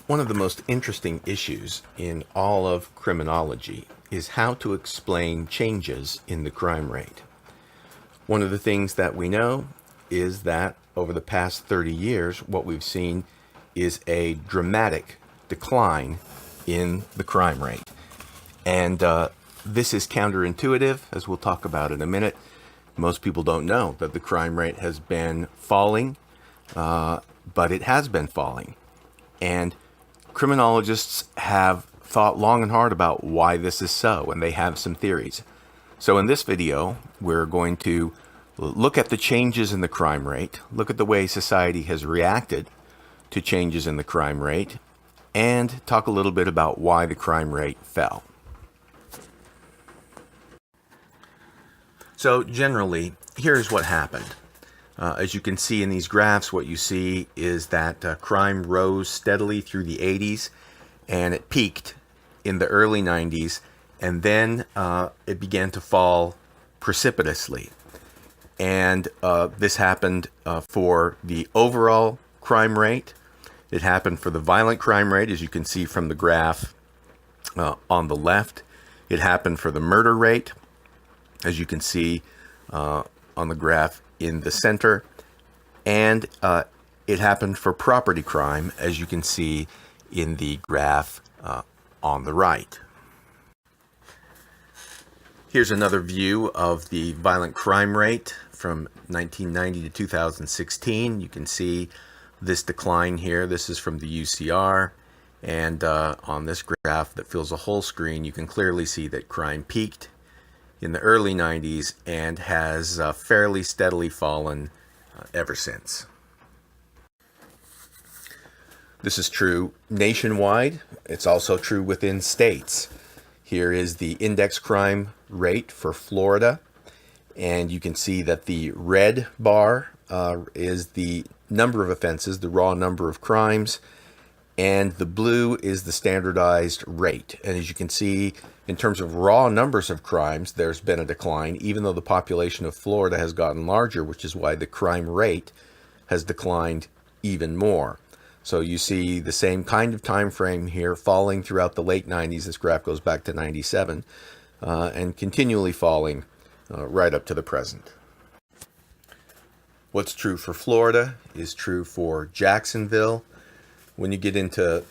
One of the most interesting issues in all of criminology is how to explain changes in the crime rate. One of the things that we know is that over the past 30 years, what we've seen is a dramatic decline in the crime rate. And this is counterintuitive, as we'll talk about in a minute. Most people don't know that the crime rate has been falling, but it has been falling. And criminologists have thought long and hard about why this is so, and they have some theories. So in this video, we're going to look at the changes in the crime rate, look at the way society has reacted to changes in the crime rate, and talk a little bit about why the crime rate fell. So generally, here's what happened. As you can see in these graphs, what you see is that crime rose steadily through the 80s, and it peaked in the early 90s, and then it began to fall precipitously. And this happened for the overall crime rate. It happened for the violent crime rate, as you can see from the graph on the left. It happened for the murder rate, as you can see on the graph in the center, and it happened for property crime, as you can see in the graph on the right. Here's another view of the violent crime rate from 1990 to 2016. You can see this decline here. This is from the UCR, and on this graph that fills a whole screen, you can clearly see that crime peaked in the early 90s and has fairly steadily fallen ever since. This is true nationwide. It's also true within states. Here is the index crime rate for Florida, and you can see that the red bar is the number of offenses, the raw number of crimes, and the blue is the standardized rate. And as you can see, in terms of raw numbers of crimes, there's been a decline, even though the population of Florida has gotten larger, which is why the crime rate has declined even more. So you see the same kind of time frame here, falling throughout the late 90s. This graph goes back to 97, and continually falling right up to the present. What's true for Florida is true for Jacksonville. When you get into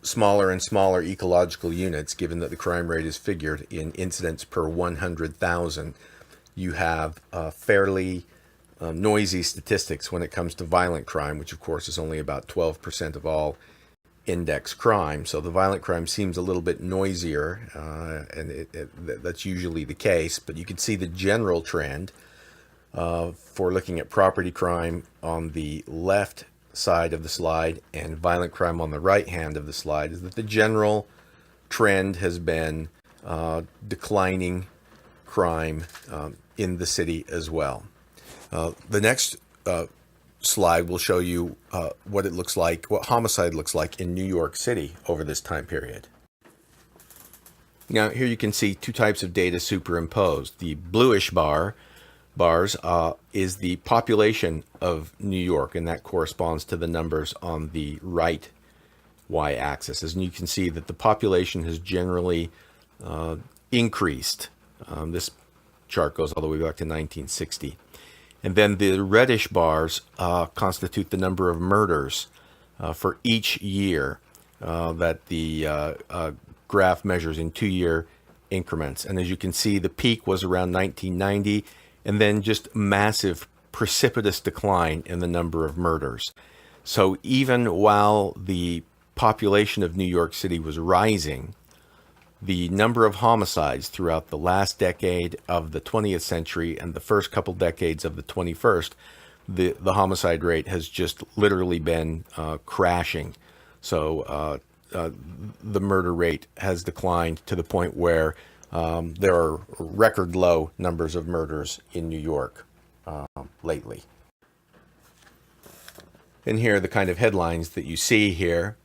smaller and smaller ecological units, given that the crime rate is figured in incidents per 100,000, you have fairly noisy statistics when it comes to violent crime, which of course is only about 12% of all index crime. So the violent crime seems a little bit noisier, and that's usually the case. But you can see the general trend for looking at property crime on the left side of the slide and violent crime on the right hand of the slide is that the general trend has been declining crime in the city as well. The next slide will show you what it looks like, what homicide looks like in New York City over this time period. Now here you can see two types of data superimposed. The bluish bars is the population of New York, and that corresponds to the numbers on the right y-axis. And you can see that the population has generally increased. This chart goes all the way back to 1960. And then the reddish bars constitute the number of murders for each year that the graph measures in 2-year increments. And as you can see, the peak was around 1990, and then just massive precipitous decline in the number of murders. So even while the population of New York City was rising, the number of homicides throughout the last decade of the 20th century and the first couple decades of the 21st, the homicide rate has just literally been crashing. So the murder rate has declined to the point where there are record low numbers of murders in New York lately. And here are the kind of headlines that you see here.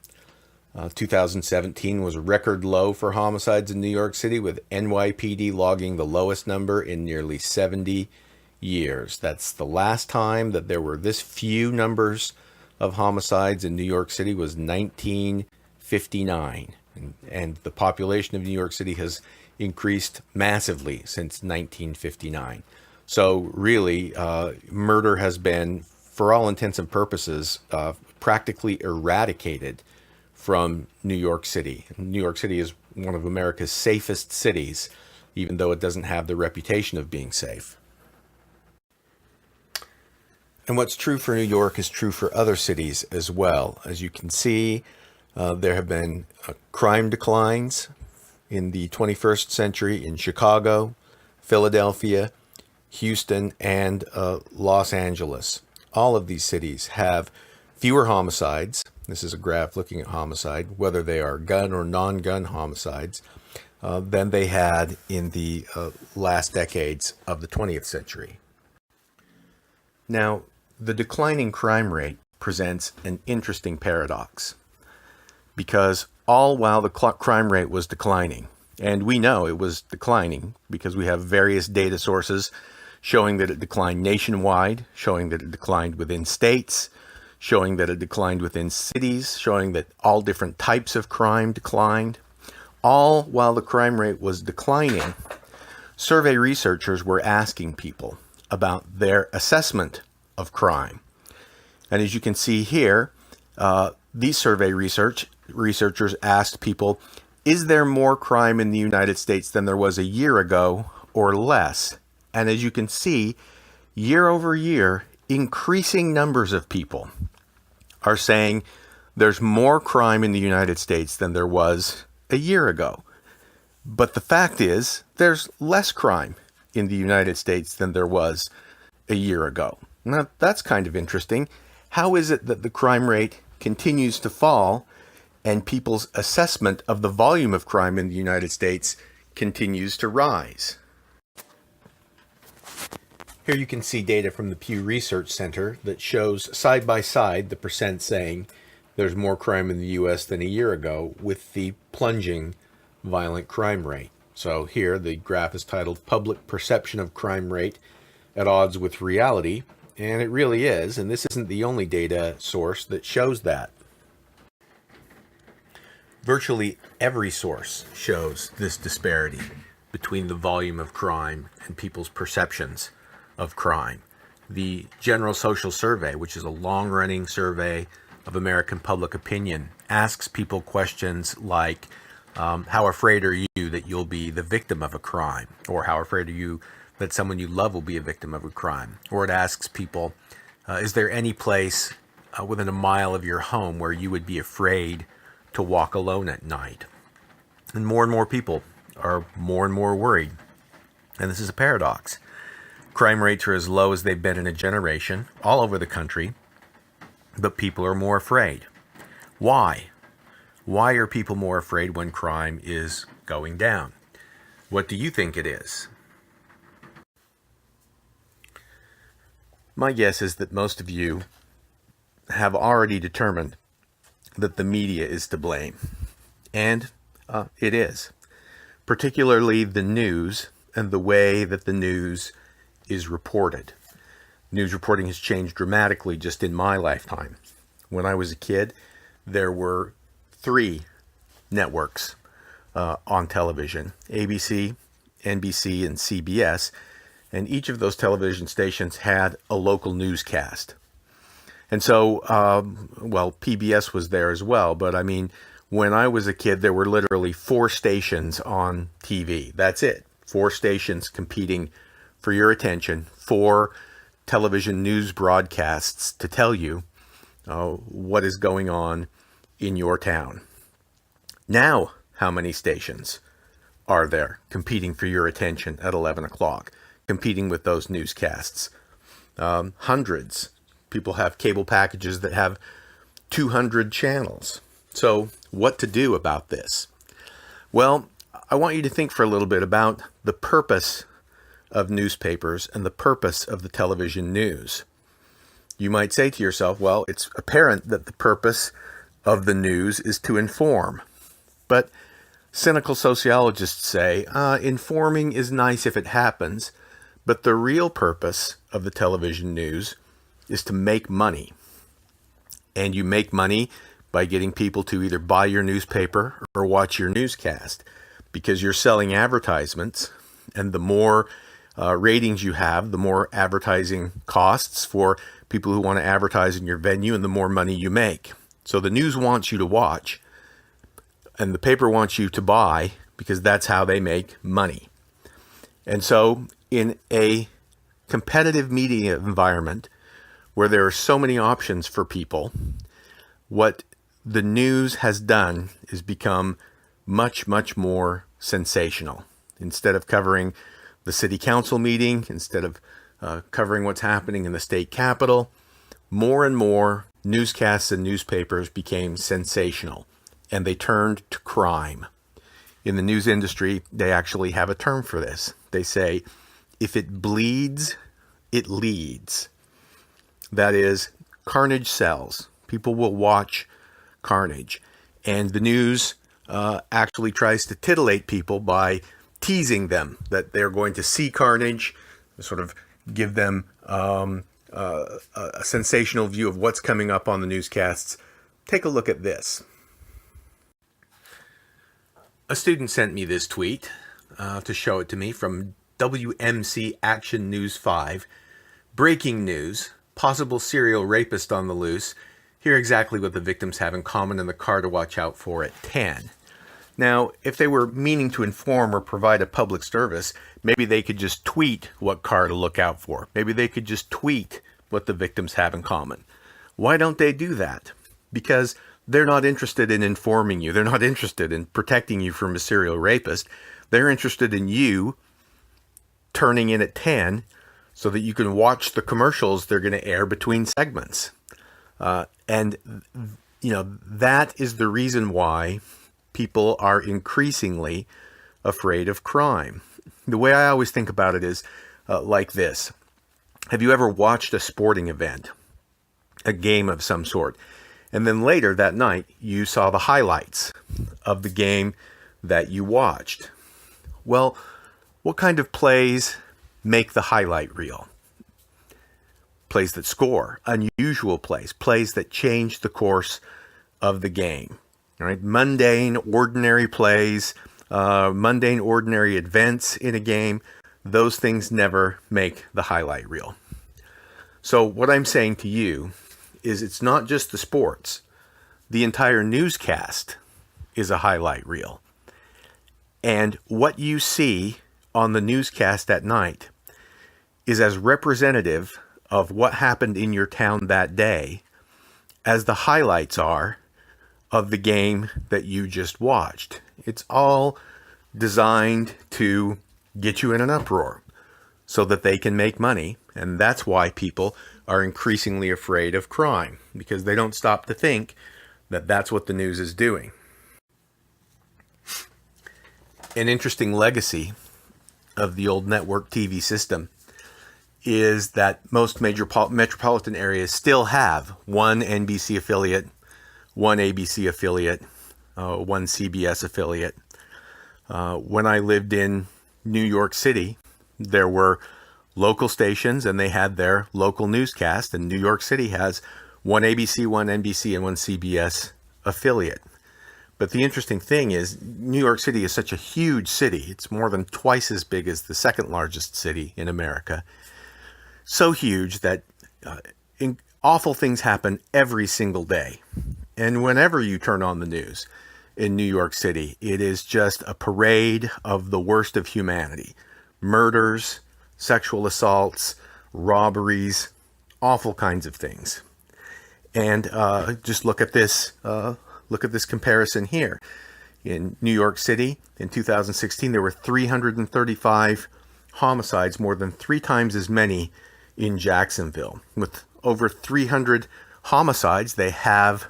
2017 was a record low for homicides in New York City, with NYPD logging the lowest number in nearly 70 years. That's the last time that there were this few numbers of homicides in New York City was 19 1959. And the population of New York City has increased massively since 1959. So really, murder has been, for all intents and purposes, practically eradicated from New York City. New York City is one of America's safest cities, even though it doesn't have the reputation of being safe. And what's true for New York is true for other cities as well. As you can see, there have been crime declines in the 21st century in Chicago, Philadelphia, Houston, and Los Angeles. All of these cities have fewer homicides. This is a graph looking at homicide, whether they are gun or non-gun homicides, than they had in the last decades of the 20th century. Now, the declining crime rate presents an interesting paradox, because all while the crime rate was declining, and we know it was declining because we have various data sources showing that it declined nationwide, showing that it declined within states, showing that it declined within cities, showing that all different types of crime declined. All while the crime rate was declining, survey researchers were asking people about their assessment of crime. And as you can see here, these survey researchers asked people, is there more crime in the United States than there was a year ago or less? And as you can see, year over year, increasing numbers of people are saying there's more crime in the United States than there was a year ago. But the fact is, there's less crime in the United States than there was a year ago. Now, that's kind of interesting. How is it that the crime rate continues to fall and people's assessment of the volume of crime in the United States continues to rise? Here you can see data from the Pew Research Center that shows side by side the percent saying there's more crime in the U.S. than a year ago with the plunging violent crime rate. So here the graph is titled Public Perception of Crime Rate at Odds with Reality. And it really is, and this isn't the only data source that shows that. Virtually every source shows this disparity between the volume of crime and people's perceptions of crime. The General Social Survey, which is a long-running survey of American public opinion, asks people questions like, how afraid are you that you'll be the victim of a crime? Or how afraid are you that someone you love will be a victim of a crime? Or it asks people, is there any place within a mile of your home where you would be afraid to walk alone at night? And more people are more and more worried. And this is a paradox. Crime rates are as low as they've been in a generation all over the country, but people are more afraid. Why? Why are people more afraid when crime is going down? What do you think it is? My guess is that most of you have already determined that the media is to blame. And it is. Particularly the news and the way that the news is reported. News reporting has changed dramatically just in my lifetime. When I was a kid, there were 3 networks on television: ABC, NBC, and CBS. And each of those television stations had a local newscast. And so, PBS was there as well. But I mean, when I was a kid, there were literally 4 stations on TV. That's it. 4 stations competing for your attention, 4 television news broadcasts to tell you what is going on in your town. Now, how many stations are there competing for your attention at 11 o'clock? Competing with those newscasts? Hundreds. People have cable packages that have 200 channels. So what to do about this? Well, I want you to think for a little bit about the purpose of newspapers and the purpose of the television news. You might say to yourself, well, it's apparent that the purpose of the news is to inform. But cynical sociologists say, informing is nice if it happens, but the real purpose of the television news is to make money. And you make money by getting people to either buy your newspaper or watch your newscast, because you're selling advertisements, and the more ratings you have, the more advertising costs for people who want to advertise in your venue, and the more money you make. So the news wants you to watch, and the paper wants you to buy, because that's how they make money. And so in a competitive media environment where there are so many options for people, what the news has done is become much, much more sensational. Instead of covering the city council meeting, instead of covering what's happening in the state capitol, more and more newscasts and newspapers became sensational, and they turned to crime. In the news industry, they actually have a term for this. They say, if it bleeds, it leads. That is, carnage sells. People will watch carnage. And the news actually tries to titillate people by teasing them that they're going to see carnage, sort of give them a sensational view of what's coming up on the newscasts. Take a look at this. A student sent me this tweet to show it to me from WMC Action News 5. Breaking news, possible serial rapist on the loose. Hear exactly what the victims have in common in the car to watch out for at 10. Now, if they were meaning to inform or provide a public service, maybe they could just tweet what car to look out for. Maybe they could just tweet what the victims have in common. Why don't they do that? Because they're not interested in informing you. They're not interested in protecting you from a serial rapist. They're interested in you turning in at 10 so that you can watch the commercials they're going to air between segments. And that is the reason why people are increasingly afraid of crime. The way I always think about it is like this. Have you ever watched a sporting event, a game of some sort, and then later that night you saw the highlights of the game that you watched? Well, what kind of plays make the highlight reel? Plays that score, unusual plays, plays that change the course of the game. All right, mundane, ordinary plays, mundane, ordinary events in a game, those things never make the highlight reel. So what I'm saying to you is it's not just the sports. The entire newscast is a highlight reel. And what you see on the newscast at night is as representative of what happened in your town that day as the highlights are of the game that you just watched. It's all designed to get you in an uproar so that they can make money. And that's why people are increasingly afraid of crime, because they don't stop to think that that's what the news is doing. An interesting legacy of the old network TV system is that most major metropolitan areas still have one NBC affiliate, one ABC affiliate, one CBS affiliate. When I lived in New York City, there were local stations and they had their local newscast, and New York City has one ABC, one NBC, and one CBS affiliate. But the interesting thing is, New York City is such a huge city. It's more than twice as big as the second largest city in America. So huge that awful things happen every single day. And whenever you turn on the news in New York City, it is just a parade of the worst of humanity. Murders, sexual assaults, robberies, awful kinds of things. And just look at this comparison here. In New York City, in 2016, there were 335 homicides, more than 3 times as many in Jacksonville. With over 300 homicides, they have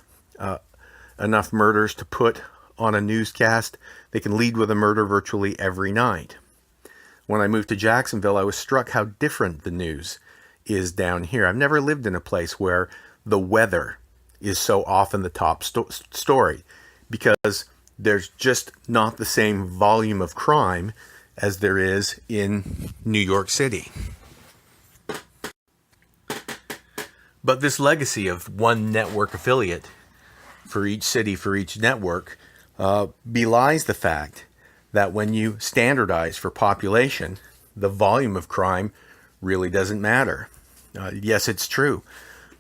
enough murders to put on a newscast. They can lead with a murder virtually every night. When I moved to Jacksonville, I was struck how different the news is down here. I've never lived in a place where the weather is so often the top story, because there's just not the same volume of crime as there is in New York City. But this legacy of one network affiliate for each city, for each network, belies the fact that when you standardize for population, the volume of crime really doesn't matter. Yes, it's true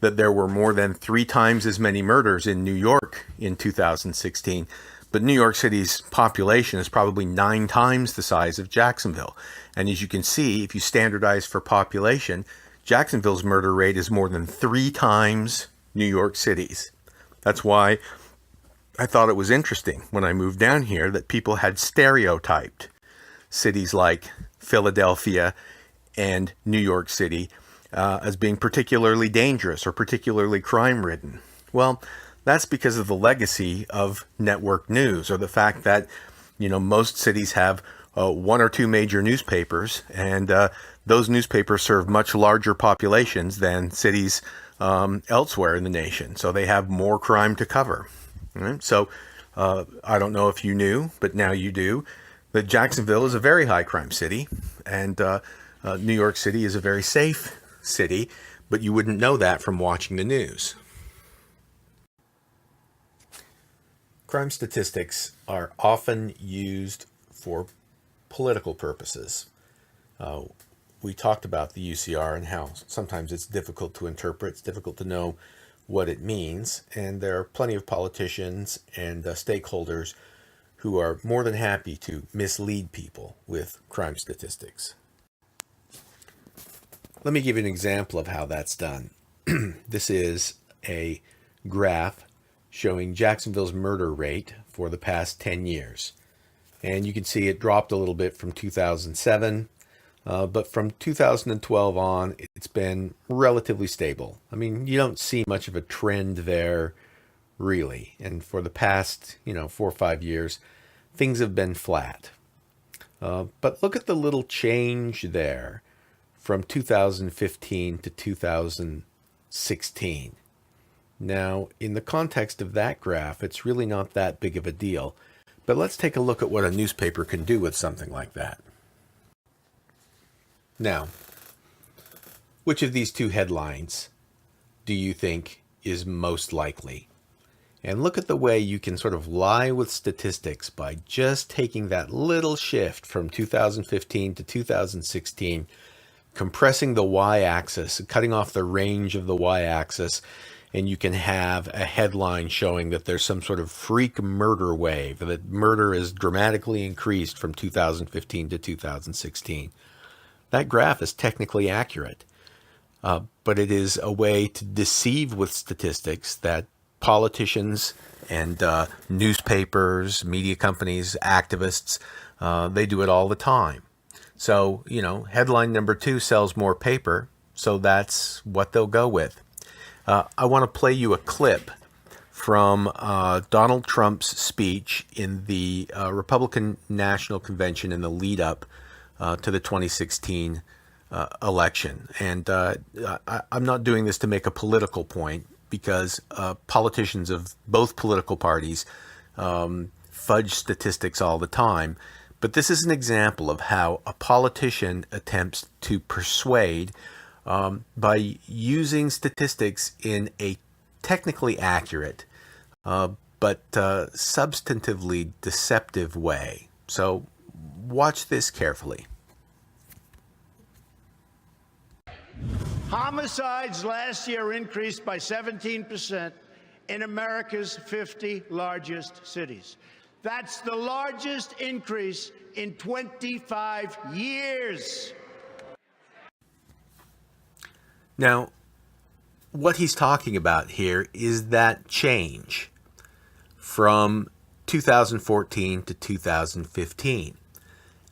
that there were more than 3 times as many murders in New York in 2016, but New York City's population is probably 9 times the size of Jacksonville. And as you can see, if you standardize for population, Jacksonville's murder rate is more than 3 times New York City's. That's why I thought it was interesting when I moved down here that people had stereotyped cities like Philadelphia and New York City as being particularly dangerous or particularly crime-ridden. Well, that's because of the legacy of network news, or the fact that, most cities have 1 or 2 major newspapers, and those newspapers serve much larger populations than cities elsewhere in the nation. So they have more crime to cover. Right? So I don't know if you knew, but now you do, that Jacksonville is a very high crime city, and New York City is a very safe city, but you wouldn't know that from watching the news. Crime statistics are often used for political purposes. We talked about the UCR and how sometimes it's difficult to interpret, it's difficult to know what it means, and there are plenty of politicians and stakeholders who are more than happy to mislead people with crime statistics. Let me give you an example of how that's done. This is a graph showing Jacksonville's murder rate for the past 10 years. And you can see it dropped a little bit from 2007, but from 2012 on, it's been relatively stable. I mean, you don't see much of a trend there, really. And for the past, 4 or 5 years, things have been flat. But look at the little change there from 2015 to 2016. Now, in the context of that graph, it's really not that big of a deal. But let's take a look at what a newspaper can do with something like that. Now, which of these 2 headlines do you think is most likely? And look at the way you can sort of lie with statistics by just taking that little shift from 2015 to 2016, compressing the y-axis, cutting off the range of the y-axis, and you can have a headline showing that there's some sort of freak murder wave, that murder is dramatically increased from 2015 to 2016. That graph is technically accurate, but it is a way to deceive with statistics that politicians and newspapers, media companies, activists, they do it all the time. So, headline number 2 sells more paper, so that's what they'll go with. I want to play you a clip from Donald Trump's speech in the Republican National Convention in the lead up to the 2016 election. And I'm not doing this to make a political point, because politicians of both political parties fudge statistics all the time. But this is an example of how a politician attempts to persuade by using statistics in a technically accurate but substantively deceptive way. So watch this carefully. Homicides last year increased by 17% in America's 50 largest cities. That's the largest increase in 25 years. Now, what he's talking about here is that change from 2014 to 2015.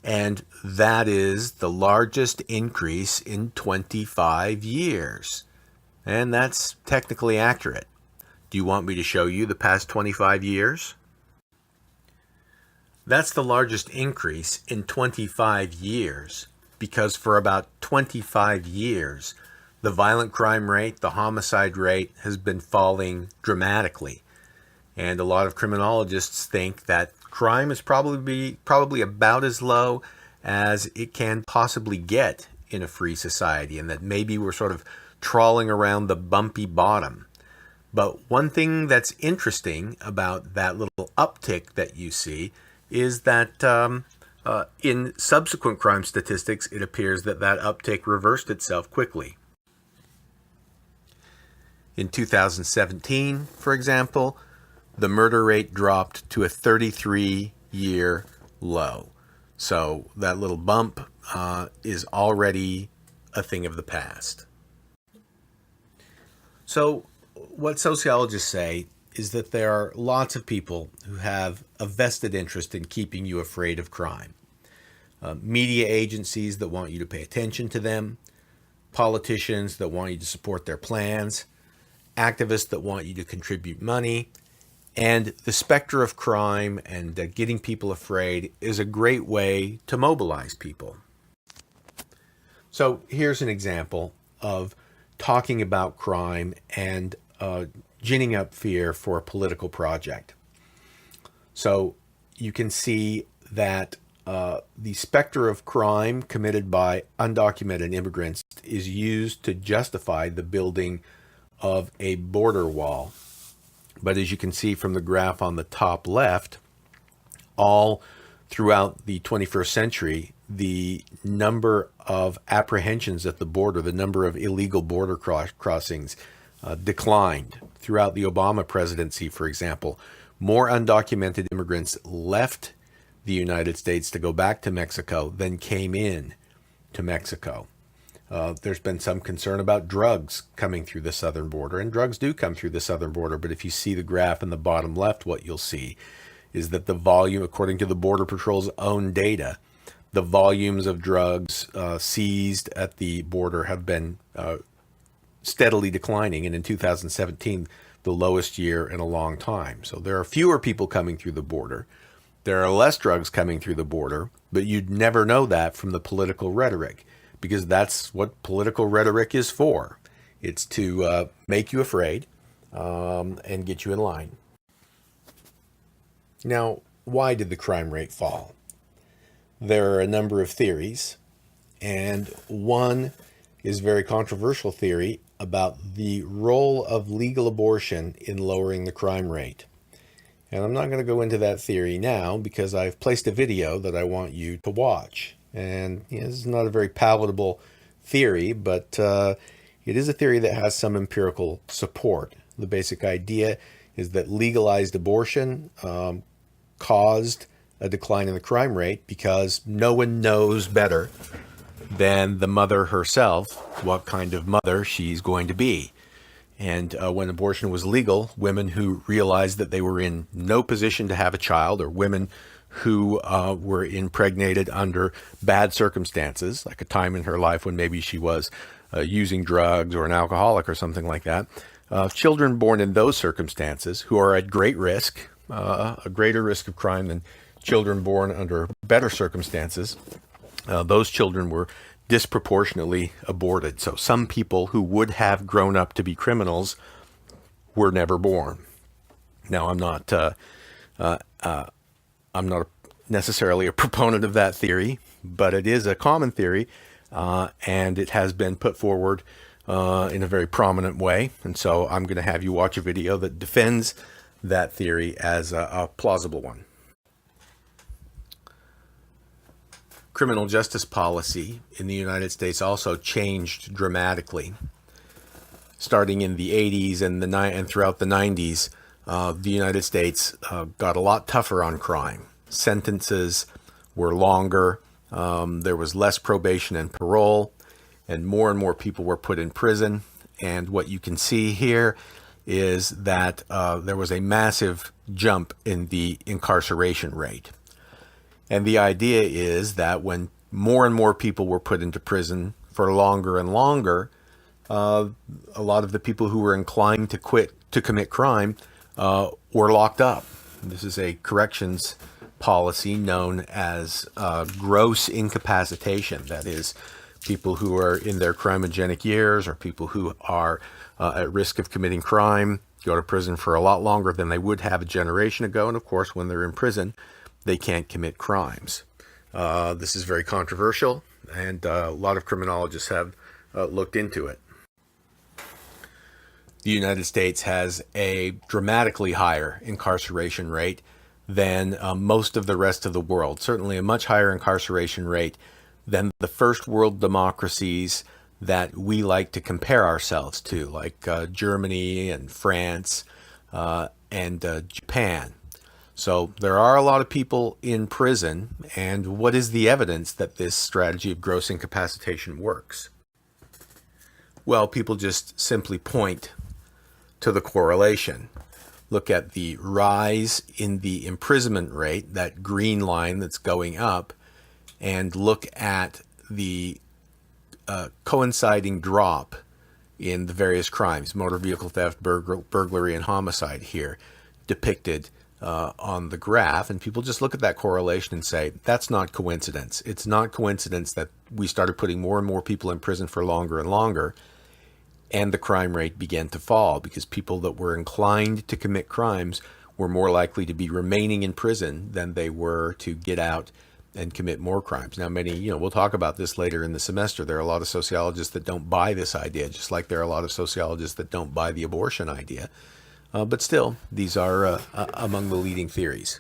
And that is the largest increase in 25 years. And that's technically accurate. Do you want me to show you the past 25 years? That's the largest increase in 25 years, because for about 25 years, the violent crime rate, the homicide rate, has been falling dramatically. And a lot of criminologists think that crime is probably about as low as it can possibly get in a free society, and that maybe we're sort of trawling around the bumpy bottom. But one thing that's interesting about that little uptick that you see is that in subsequent crime statistics, it appears that that uptick reversed itself quickly. In 2017, for example, the murder rate dropped to a 33-year low. So that little bump is already a thing of the past. So what sociologists say is that there are lots of people who have a vested interest in keeping you afraid of crime. Media agencies that want you to pay attention to them, politicians that want you to support their plans, activists that want you to contribute money, and the specter of crime and getting people afraid is a great way to mobilize people. So here's an example of talking about crime and ginning up fear for a political project. So you can see that the specter of crime committed by undocumented immigrants is used to justify the building of a border wall. But as you can see from the graph on the top left, all throughout the 21st century, the number of apprehensions at the border, the number of illegal border crossings declined. Throughout the Obama presidency, for example, more undocumented immigrants left the United States to go back to Mexico than came in to Mexico. There's been some concern about drugs coming through the southern border, and drugs do come through the southern border, but if you see the graph in the bottom left, what you'll see is that the volume, according to the Border Patrol's own data, the volumes of drugs seized at the border have been steadily declining, and in 2017, the lowest year in a long time. So there are fewer people coming through the border. There are less drugs coming through the border, but you'd never know that from the political rhetoric, because that's what political rhetoric is for. It's to make you afraid and get you in line. Now, why did the crime rate fall? There are a number of theories, and one is a very controversial theory about the role of legal abortion in lowering the crime rate. And I'm not going to go into that theory now because I've placed a video that I want you to watch. And this is not a very palatable theory, but it is a theory that has some empirical support. The basic idea is that legalized abortion caused a decline in the crime rate because no one knows better than the mother herself what kind of mother she's going to be. And when abortion was legal, women who realized that they were in no position to have a child, or women who were impregnated under bad circumstances, like a time in her life when maybe she was using drugs or an alcoholic or something like that, children born in those circumstances who are at great risk, a greater risk of crime than children born under better circumstances, those children were disproportionately aborted. So some people who would have grown up to be criminals were never born. Now, I'm not necessarily a proponent of that theory, but it is a common theory, and it has been put forward in a very prominent way. And so I'm going to have you watch a video that defends that theory as a plausible one. Criminal justice policy in the United States also changed dramatically. Starting in the 80s and throughout the 90s, the United States got a lot tougher on crime. Sentences were longer, there was less probation and parole, and more people were put in prison. And what you can see here is that there was a massive jump in the incarceration rate. And the idea is that when more and more people were put into prison for longer and longer, a lot of the people who were inclined to commit crime were locked up. This is a corrections policy known as gross incapacitation. That is, people who are in their criminogenic years or people who are at risk of committing crime go to prison for a lot longer than they would have a generation ago. And of course, when they're in prison, they can't commit crimes. This is very controversial, and a lot of criminologists have looked into it. the United States has a dramatically higher incarceration rate than most of the rest of the world. Certainly a much higher incarceration rate than the first world democracies that we like to compare ourselves to, like Germany and France and Japan. So there are a lot of people in prison, and what is the evidence that this strategy of gross incapacitation works? Well, people just simply point to the correlation. Look at the rise in the imprisonment rate, that green line that's going up, and look at the coinciding drop in the various crimes, motor vehicle theft, burglary, and homicide here, depicted on the graph. And people just look at that correlation and say, that's not coincidence. It's not coincidence that we started putting more and more people in prison for longer and longer, and the crime rate began to fall, because people that were inclined to commit crimes were more likely to be remaining in prison than they were to get out and commit more crimes. Now, many, we'll talk about this later in the semester. There are a lot of sociologists that don't buy this idea, just like there are a lot of sociologists that don't buy the abortion idea. But still, these are among the leading theories.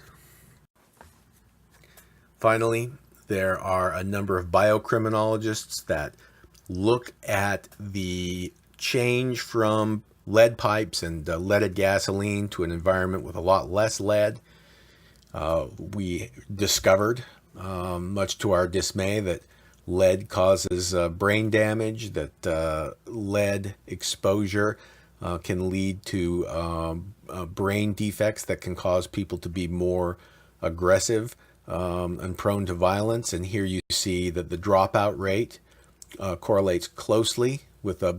Finally, there are a number of biocriminologists that look at the change from lead pipes and leaded gasoline to an environment with a lot less lead. We discovered, much to our dismay, that lead causes brain damage, that lead exposure can lead to brain defects that can cause people to be more aggressive and prone to violence. And here you see that the dropout rate correlates closely with lead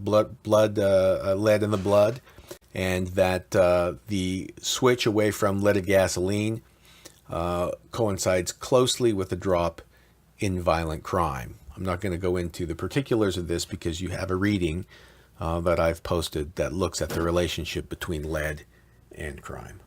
in the blood, and that the switch away from leaded gasoline coincides closely with the drop in violent crime. I'm not going to go into the particulars of this because you have a reading that I've posted that looks at the relationship between lead and crime.